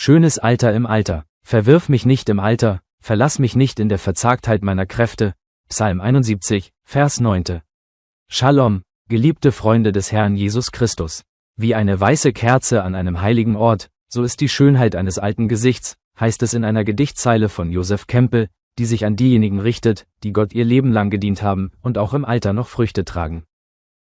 Schönes Alter im Alter. Verwirf mich nicht im Alter, verlass mich nicht in der Verzagtheit meiner Kräfte. Psalm 71, Vers 9. Shalom, geliebte Freunde des Herrn Jesus Christus. Wie eine weiße Kerze an einem heiligen Ort, so ist die Schönheit eines alten Gesichts, heißt es in einer Gedichtzeile von Joseph Campbell, die sich an diejenigen richtet, die Gott ihr Leben lang gedient haben und auch im Alter noch Früchte tragen.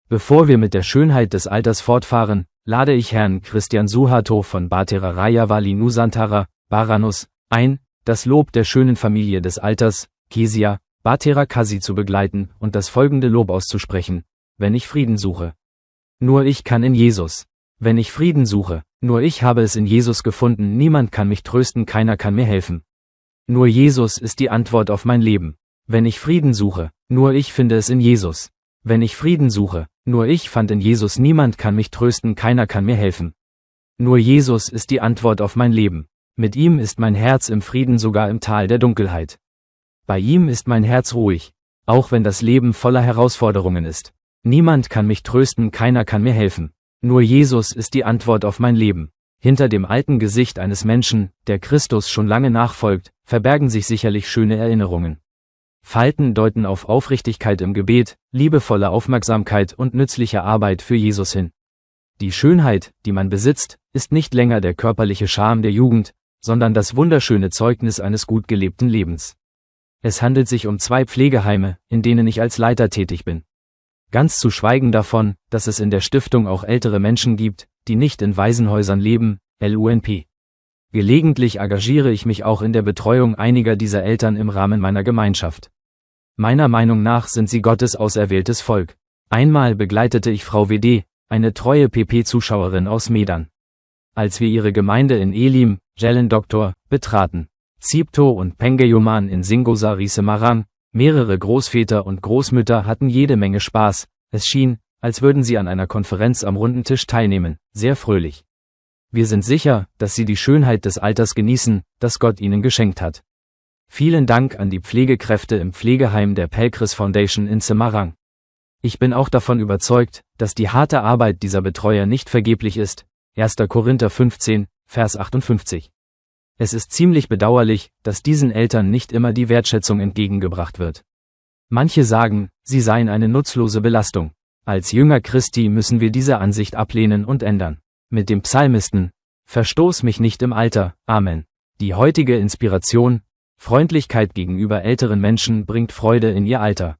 Bevor wir mit der Schönheit des Alters fortfahren, lade ich Herrn Christian Suharto von Bhatera Rayavali Nusantara, Baranus, ein, das Lob der schönen Familie des Alters, Kesia, Bhatera Kasi zu begleiten und das folgende Lob auszusprechen: Wenn ich Frieden suche. Nur ich kann in Jesus. Wenn ich Frieden suche, nur ich habe es in Jesus gefunden, niemand kann mich trösten, keiner kann mir helfen. Nur Jesus ist die Antwort auf mein Leben. Wenn ich Frieden suche, nur ich finde es in Jesus. Wenn ich Frieden suche, nur ich fand in Jesus, niemand kann mich trösten, keiner kann mir helfen. Nur Jesus ist die Antwort auf mein Leben. Mit ihm ist mein Herz im Frieden, sogar im Tal der Dunkelheit. Bei ihm ist mein Herz ruhig, auch wenn das Leben voller Herausforderungen ist. Niemand kann mich trösten, keiner kann mir helfen. Nur Jesus ist die Antwort auf mein Leben. Hinter dem alten Gesicht eines Menschen, der Christus schon lange nachfolgt, verbergen sich sicherlich schöne Erinnerungen. Falten deuten auf Aufrichtigkeit im Gebet, liebevolle Aufmerksamkeit und nützliche Arbeit für Jesus hin. Die Schönheit, die man besitzt, ist nicht länger der körperliche Charme der Jugend, sondern das wunderschöne Zeugnis eines gut gelebten Lebens. Es handelt sich um 2 Pflegeheime, in denen ich als Leiter tätig bin. Ganz zu schweigen davon, dass es in der Stiftung auch ältere Menschen gibt, die nicht in Waisenhäusern leben, LUNP. Gelegentlich engagiere ich mich auch in der Betreuung einiger dieser Eltern im Rahmen meiner Gemeinschaft. Meiner Meinung nach sind sie Gottes auserwähltes Volk. Einmal begleitete ich Frau WD, eine treue PP-Zuschauerin aus Medan. Als wir ihre Gemeinde in Elim, Jelen Doktor, betraten, Zipto und Pengeyoman in Singosari Semarang, mehrere Großväter und Großmütter hatten jede Menge Spaß, es schien, als würden sie an einer Konferenz am runden Tisch teilnehmen, sehr fröhlich. Wir sind sicher, dass sie die Schönheit des Alters genießen, das Gott ihnen geschenkt hat. Vielen Dank an die Pflegekräfte im Pflegeheim der Pelkris Foundation in Semarang. Ich bin auch davon überzeugt, dass die harte Arbeit dieser Betreuer nicht vergeblich ist. 1. Korinther 15, Vers 58. Es ist ziemlich bedauerlich, dass diesen Eltern nicht immer die Wertschätzung entgegengebracht wird. Manche sagen, sie seien eine nutzlose Belastung. Als Jünger Christi müssen wir diese Ansicht ablehnen und ändern. Mit dem Psalmisten: Verstoß mich nicht im Alter, Amen. Die heutige Inspiration: Freundlichkeit gegenüber älteren Menschen bringt Freude in ihr Alter.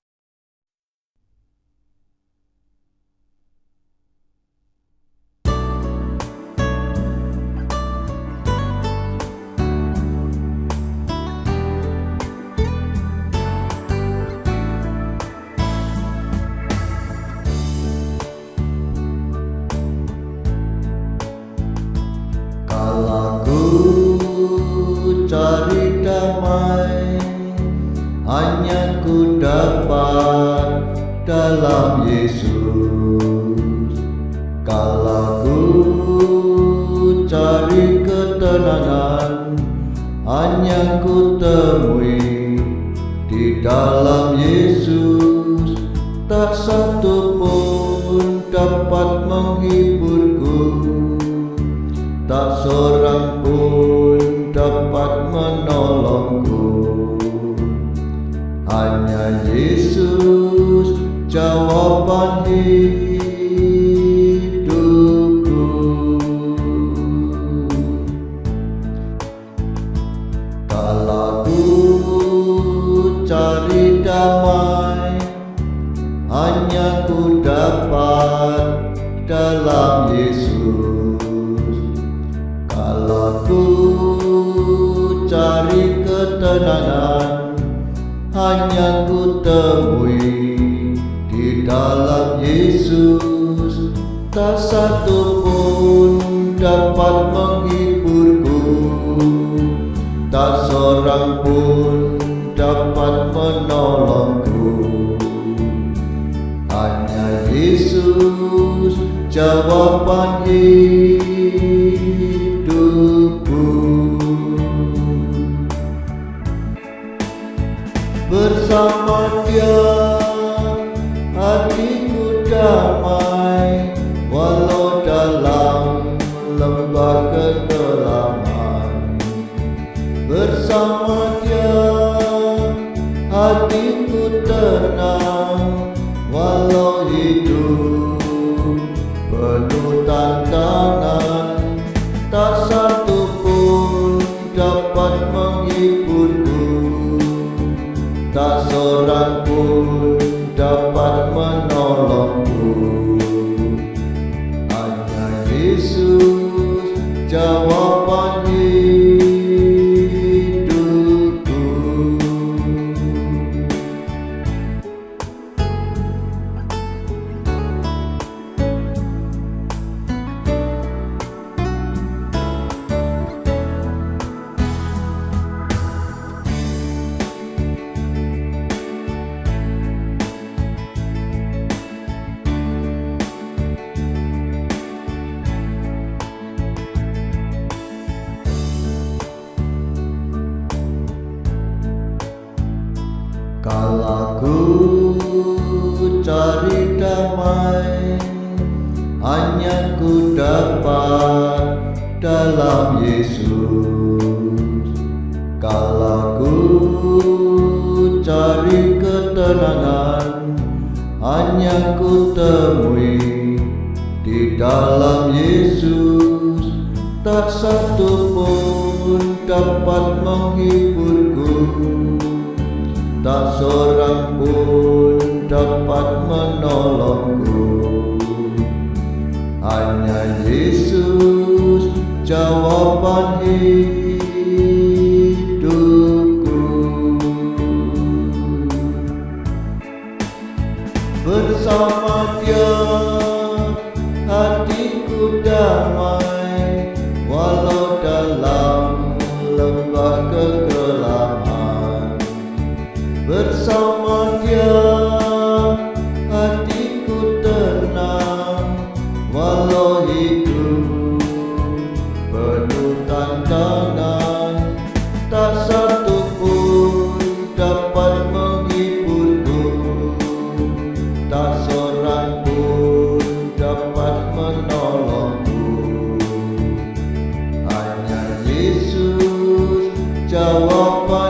Cari damai hanya ku dapat dalam Yesus. Kalau ku cari ketenangan hanya ku temui di dalam Yesus. Tak satu pun dapat menghiburku, tak seorang pun dapat menolongku. Hanya Yesus jawaban hidupku. Kalau ku cari damai hanya ku dapat dalam Yesus. Kalau ku cari ketenangan hanya ku temui di dalam Yesus. Tak satu pun dapat menghiburku, tak seorang pun dapat menolongku. Hanya Yesus jawaban hidupku. Bersama Dia hatiku damai, walau dalam lembah kegelapan. Kala ku cari damai, hanya ku dapat dalam Yesus. Kala ku cari ketenangan, hanya ku temui di dalam Yesus. Tak satu pun dapat menghiburku, tak seorang pun dapat menolongku. Hanya Yesus jawaban hidupku. Bersama Dia hatiku damai, walau dalam lembah kegelapan. Bersama Dia hatiku tenang, walau hidup penuh tantangan. Tak satu pun dapat menghiburku, tak seorang pun dapat menolongku. Hanya Yesus jawaban